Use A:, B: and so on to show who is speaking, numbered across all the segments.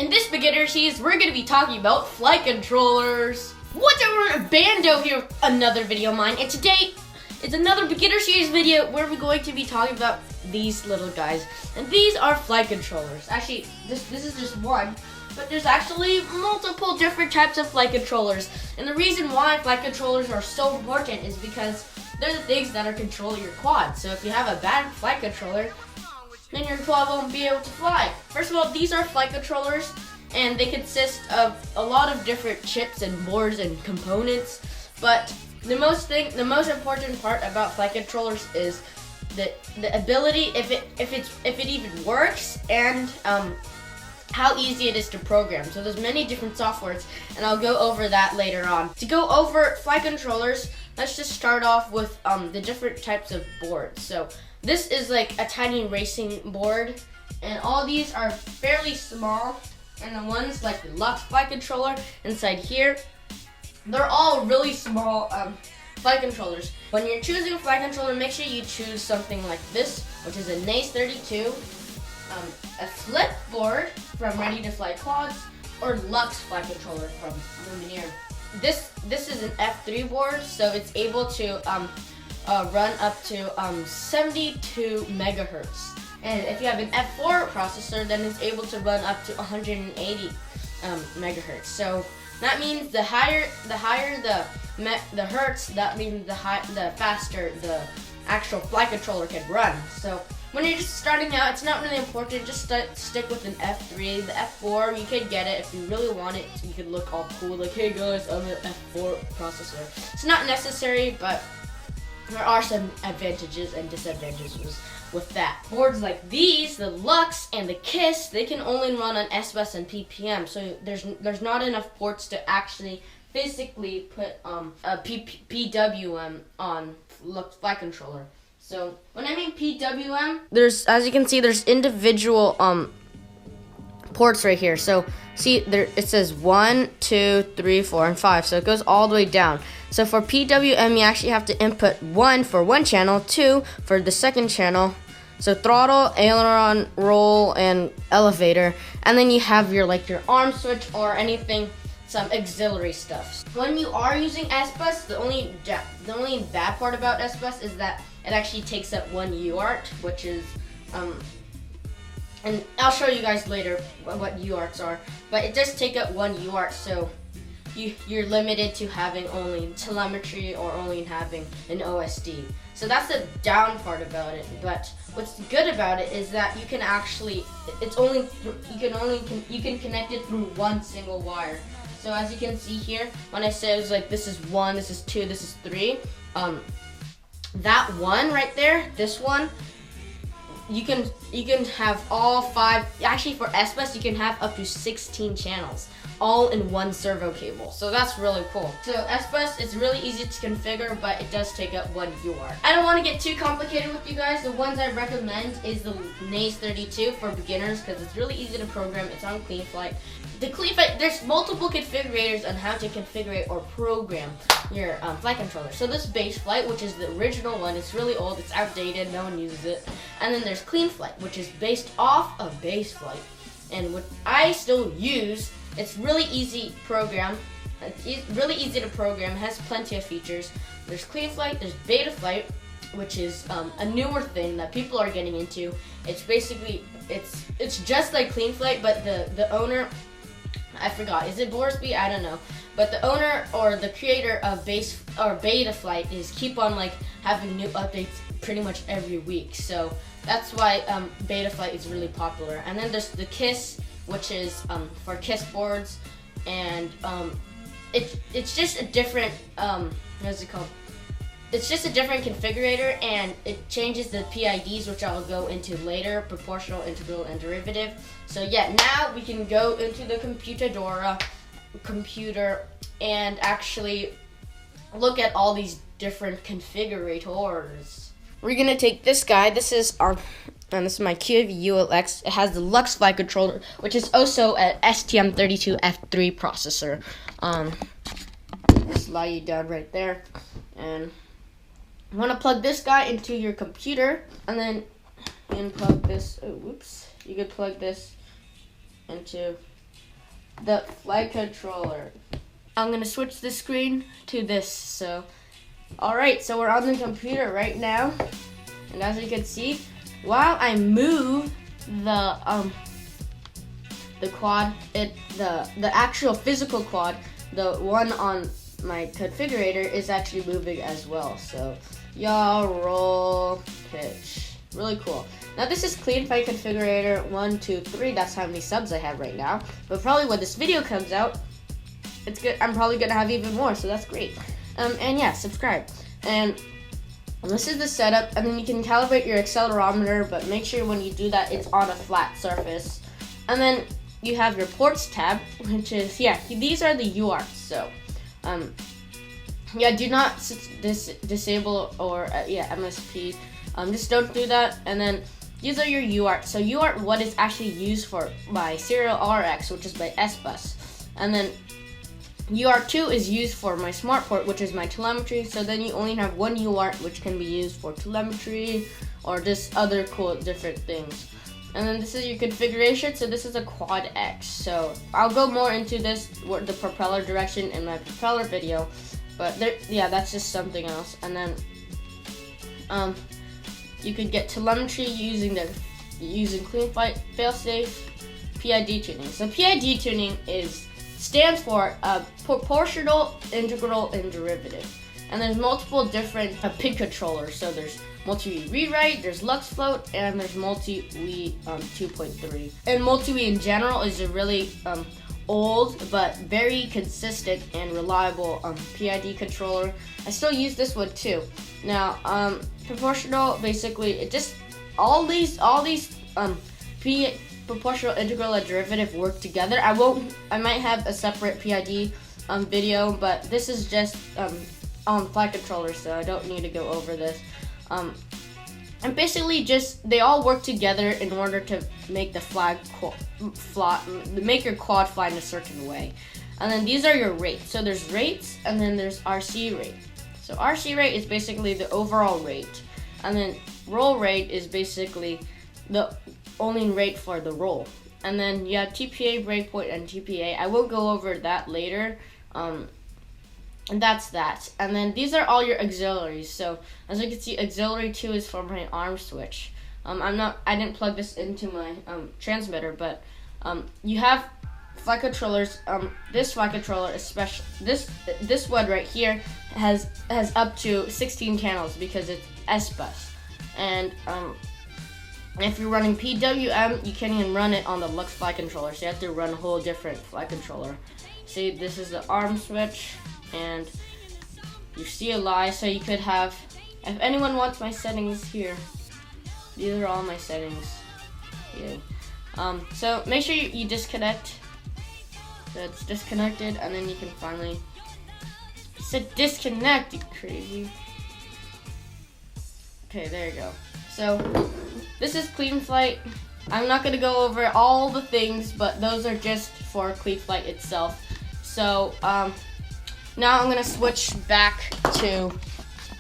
A: In this beginner series, we're going to be talking about flight controllers. What's up, everyone? Bando here with another video of mine, and today is another beginner series video where we're going to be talking about these little guys. And these are flight controllers. Actually, this is just one, but there's actually multiple different types of flight controllers. And the reason why flight controllers are so important is because they're the things that are controlling your quad. So if you have a bad flight controller, then your quad won't be able to fly. First of all, these are flight controllers, and they consist of a lot of different chips and boards and components. But the most important part about flight controllers is the ability, if it even works, and how easy it is to program. So there's many different softwares, and I'll go over that later on. To go over flight controllers, let's just start off with the different types of boards. So this is like a tiny racing board, and all these are fairly small, and the ones like the Lux flight controller inside here, they're all really small flight controllers. When you're choosing a flight controller, make sure you choose something like this, which is a NACE 32, a flip board from Ready to Fly Quads, or Lux flight controller from Lumineer. This is an F3 board, so it's able to run up to 72 megahertz. And if you have an F4 processor, then it's able to run up to 180 megahertz. So that means the higher the hertz, that means the faster the actual flight controller can run. So when you're just starting out, it's not really important. Just stick with an F3. The F4, you can get it if you really want it. You can look all cool, like, hey guys, I'm an F4 processor. It's not necessary, but there are some advantages and disadvantages with that. Boards like these, the Lux and the KISS, they can only run on S-Bus and PPM, so there's not enough ports to actually physically put a PWM on Lux flight controller. So when I mean PWM, there's, as you can see, there's individual ports right here. So see, there it says 1, 2, 3, 4, and 5. So it goes all the way down. So for PWM, you actually have to input 1 for one channel, 2 for the second channel. So throttle, aileron, roll, and elevator. And then you have your arm switch or anything, some auxiliary stuff. When you are using S-Bus, the only bad part about S-Bus is that it actually takes up one UART, which is and I'll show you guys later what UARTs are, but it does take up one UART, so you're limited to having only telemetry or only having an OSD. So that's the down part about it. But what's good about it is that you can actually, you can connect it through one single wire. So as you can see here, when I say it's like this is 1, this is 2, this is 3, that one right there, this one, you can have all 5. Actually, for S-Bus, you can have up to 16 channels, all in one servo cable. So that's really cool. So S-Bus is really easy to configure, but it does take up one UART. I don't want to get too complicated with you guys. The ones I recommend is the NACE 32 for beginners, because it's really easy to program. It's on CleanFlight. The CleanFlight, there's multiple configurators on how to configure or program your flight controller. So this base flight, which is the original one, it's really old, it's outdated, no one uses it. And then there's CleanFlight, which is based off of base flight, and what I still use. It's really easy program. It's really easy to program. It has plenty of features. There's CleanFlight, there's Betaflight, which is a newer thing that people are getting into. It's basically it's just like CleanFlight, but the owner, I forgot, is it Borsby? I don't know. But the owner or the creator of Betaflight is keep on having new updates pretty much every week. So that's why Betaflight is really popular. And then there's the KISS, which is for KISS boards, and it's just a different what's it called? It's just a different configurator, and it changes the PIDs, which I'll go into later, proportional, integral, and derivative. So yeah, now we can go into the computer and actually look at all these different configurators. We're gonna take this guy. This is my QV-ULX. It has the Lux flight controller, which is also an STM32F3 processor. Slide you down right there, and you want to plug this guy into your computer, and then you can plug this. Oh, whoops! You could plug this into the flight controller. I'm gonna switch the screen to this. So, all right, so we're on the computer right now, and as you can see, while I move the quad, the actual physical quad, the one on my configurator is actually moving as well. So, y'all roll pitch, really cool. Now this is clean flight configurator 1, 2, 3. That's how many subs I have right now. But probably when this video comes out, it's good. I'm probably gonna have even more, so that's great. And yeah, subscribe. And this is the setup. And then you can calibrate your accelerometer, but make sure when you do that, it's on a flat surface. And then you have your ports tab, which is these are the UARTs. So, do not disable or MSP. Just don't do that. And then these are your UART. So UART, what is actually used for by serial RX, which is by S-Bus. And then UART2 is used for my smart port, which is my telemetry. So then you only have one UART, which can be used for telemetry or just other cool different things. And then this is your configuration. So this is a quad X. So I'll go more into this, the propeller direction in my propeller video. But that's just something else. And then you could get telemetry using clean flight failsafe PID tuning. So PID tuning stands for proportional, integral, and derivative. And there's multiple different PID controllers. So there's multi-V rewrite, there's Lux float, and there's multi-V 2.3. And multi-V in general is a really old but very consistent and reliable PID controller. I still use this one too. Now, proportional, basically, it just all these proportional, integral, and derivative work together. I might have a separate PID video, but this is just on flight controller, so I don't need to go over this. And basically, they all work together in order to make make your quad fly in a certain way. And then these are your rates. So there's rates, and then there's RC rate. So RC rate is basically the overall rate, and then roll rate is basically the only rate for the roll. And then you have TPA, breakpoint, and TPA. I will go over that later. And that's that. And then these are all your auxiliaries. So as you can see, auxiliary 2 is for my arm switch. I didn't plug this into my transmitter, but you have flight controllers. This flight controller, especially this one right here, has up to 16 channels because it's S-Bus. And if you're running PWM, you can't even run it on the Lux flight controller. So you have to run a whole different flight controller. See, this is the arm switch, and you see a lie. So you could have, if anyone wants my settings here, these are all my settings. Yeah. So make sure you disconnect. So it's disconnected, and then you can finally said disconnect, you crazy. Okay, there you go. So this is clean flight. I'm not gonna go over all the things, but those are just for clean flight itself. So now I'm gonna switch back to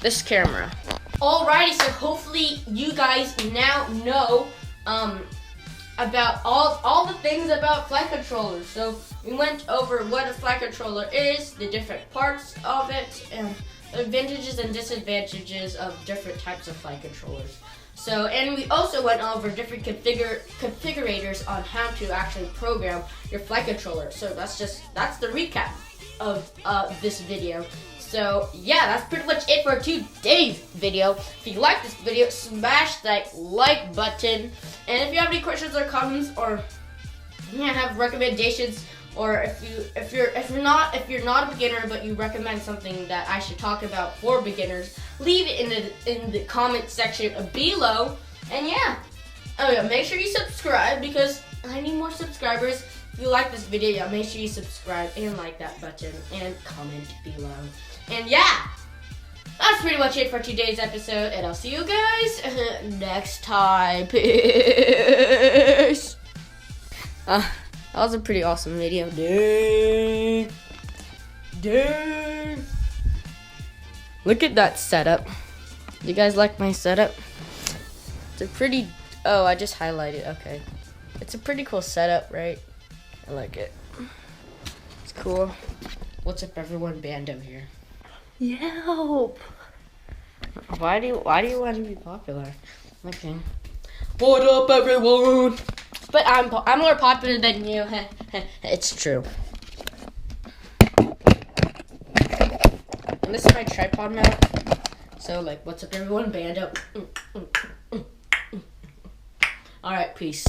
A: this camera. Alrighty, so hopefully you guys now know about all the things about flight controllers. So we went over what a flight controller is, the different parts of it, and the advantages and disadvantages of different types of flight controllers. So, and we also went over different configurators on how to actually program your flight controller. So that's the recap of this video. So yeah, that's pretty much it for today's video. If you like this video, smash that like button. And if you have any questions or comments, or have recommendations, or if you're not a beginner but you recommend something that I should talk about for beginners, leave it in the comment section below. And yeah, make sure you subscribe because I need more subscribers. If you like this video, make sure you subscribe and like that button and comment below. And yeah, that's pretty much it for today's episode, and I'll see you guys next time. Peace. That was a pretty awesome video. Dude. Look at that setup. You guys like my setup? It's a pretty, I just highlighted, okay. It's a pretty cool setup, right? I like it. It's cool. What's up, everyone? Bando here.
B: Help!
A: Why do you want to be popular? Okay. What up, everyone? But I'm more popular than you. It's true. And this is my tripod mount. So, like, what's up, everyone? Bando. All right, peace.